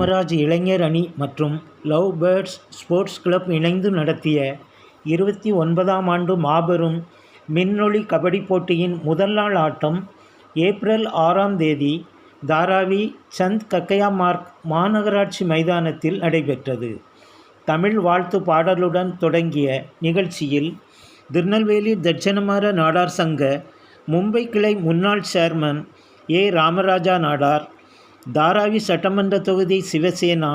காமராஜ் இளைஞர் அணி மற்றும் லவ் பேர்ட்ஸ் ஸ்போர்ட்ஸ் கிளப் இணைந்து நடத்திய 29ஆம் ஆண்டு மாபெரும் மின்னொளி கபடி போட்டியின் முதல் நாள் ஆட்டம் ஏப்ரல் 6ஆம் தேதி தாராவி சந்த் கக்கையா மார்க் மாநகராட்சி மைதானத்தில் நடைபெற்றது. தமிழ் வாழ்த்து பாடலுடன் தொடங்கிய நிகழ்ச்சியில் திருநெல்வேலி தட்சணமாற நாடார் சங்க மும்பை கிளை முன்னாள் சேர்மன் ஏ. ராமராஜா நாடார், தாராவி சட்டமன்ற தொகுதி சிவசேனா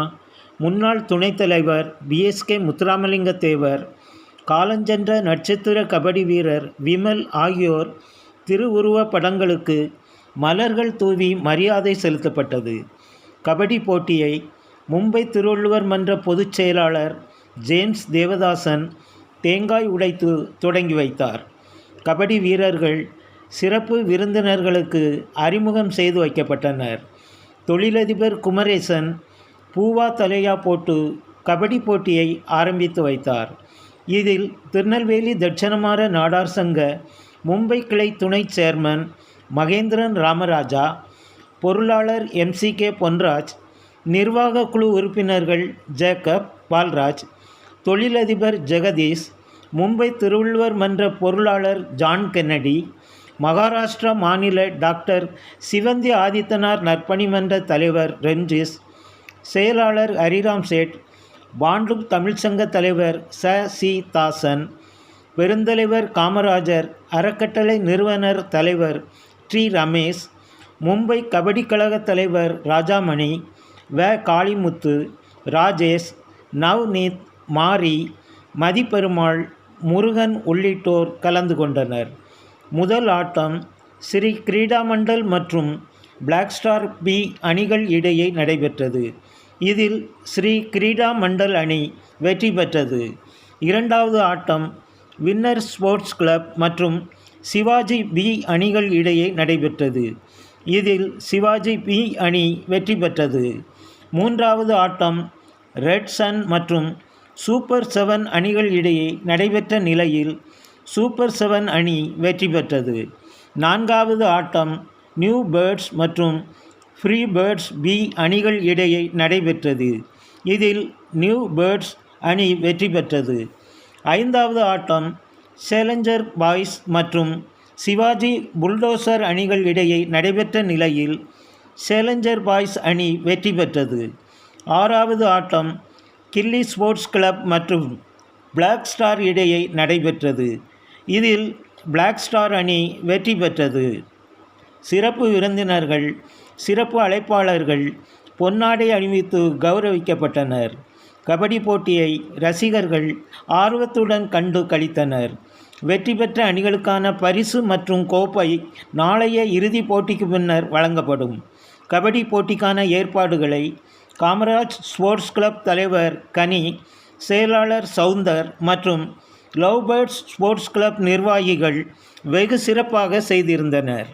முன்னாள் துணைத் தலைவர் பிஎஸ்கே முத்துராமலிங்க தேவர், காலஞ்சென்ற நட்சத்திர கபடி வீரர் விமல் ஆகியோர் திருவுருவப் படங்களுக்கு மலர்கள் தூவி மரியாதை செலுத்தப்பட்டது. கபடி போட்டியை மும்பை திருவள்ளுவர் மன்ற பொதுச் செயலாளர் ஜேம்ஸ் தேவதாசன் தேங்காய் உடைத்து தொடங்கி வைத்தார். கபடி வீரர்கள் சிறப்பு விருந்தினர்களுக்கு அறிமுகம் செய்து வைக்கப்பட்டனர். தொழிலதிபர் குமரேசன் பூவா தலையா போட்டு கபடி போட்டியை ஆரம்பித்து வைத்தார். இதில் திருநெல்வேலி தட்சணமாற நாடார் சங்க மும்பை கிளை துணை சேர்மன் மகேந்திரன் ராமராஜா, பொருளாளர் MCK பொன்ராஜ், நிர்வாக குழு உறுப்பினர்கள் ஜேக்கப் பால்ராஜ், தொழிலதிபர் ஜெகதீஷ், மும்பை திருவள்ளுவர் மன்ற பொருளாளர் ஜான் கென்னடி, மகாராஷ்டிரா மாநில டாக்டர் சிவந்தி ஆதித்தனார் நற்பணி மன்ற தலைவர் ரெஞ்சிஸ், செயலாளர் ஹரிராம் சேட், பாண்டும் தமிழ்ச்சங்க தலைவர் சி. தாசன், பெருந்தலைவர் காமராஜர் அறக்கட்டளை நிறுவனர் தலைவர் டி. ரமேஷ், மும்பை கபடி கழக தலைவர் ராஜாமணி, காளிமுத்து, ராஜேஷ், நவ்நீத், மாரி, மதிப்பெருமாள், முருகன் உள்ளிட்டோர் கலந்து கொண்டனர். முதல் ஆட்டம் ஸ்ரீ கிரீடா மண்டல் மற்றும் பிளாக் ஸ்டார் பி அணிகள் இடையே நடைபெற்றது. இதில் ஸ்ரீ கிரீடா மண்டல் அணி வெற்றி பெற்றது. இரண்டாவது ஆட்டம் வின்னர் ஸ்போர்ட்ஸ் கிளப் மற்றும் சிவாஜி பி அணிகள் இடையே நடைபெற்றது. இதில் சிவாஜி பி அணி வெற்றி பெற்றது. மூன்றாவது ஆட்டம் ரெட் சன் மற்றும் சூப்பர் 7 அணிகள் இடையே நடைபெற்ற நிலையில் சூப்பர் 7 அணி வெற்றி பெற்றது. நான்காவது ஆட்டம் நியூ பேர்ட்ஸ் மற்றும் ஃப்ரீ பேர்ட்ஸ் பி அணிகள் இடையே நடைபெற்றது. இதில் நியூ பேர்ட்ஸ் அணி வெற்றி பெற்றது. ஐந்தாவது ஆட்டம் சேலஞ்சர் பாய்ஸ் மற்றும் சிவாஜி புல்டோசர் அணிகள் இடையே நடைபெற்ற நிலையில் சேலஞ்சர் பாய்ஸ் அணி வெற்றி பெற்றது. ஆறாவது ஆட்டம் கில்லி ஸ்போர்ட்ஸ் கிளப் மற்றும் பிளாக் ஸ்டார் இடையே நடைபெற்றது. இதில் பிளாக் ஸ்டார் அணி வெற்றி பெற்றது. சிறப்பு விருந்தினர்கள், சிறப்பு அழைப்பாளர்கள் பொன்னாடை அணிவித்து கௌரவிக்கப்பட்டனர். கபடி போட்டியை ரசிகர்கள் ஆர்வத்துடன் கண்டு களித்தனர். வெற்றி பெற்ற அணிகளுக்கான பரிசு மற்றும் கோப்பை நாளைய இறுதிப் போட்டிக்கு பின்னர் வழங்கப்படும். கபடி போட்டிக்கான ஏற்பாடுகளை காமராஜ் ஸ்போர்ட்ஸ் கிளப் தலைவர் கனி, செயலாளர் சவுந்தர் மற்றும் லவ் பேர்ட்ஸ் ஸ்போர்ட்ஸ் கிளப் நிர்வாகிகள் வெகு சிறப்பாக செய்திருந்தனர்.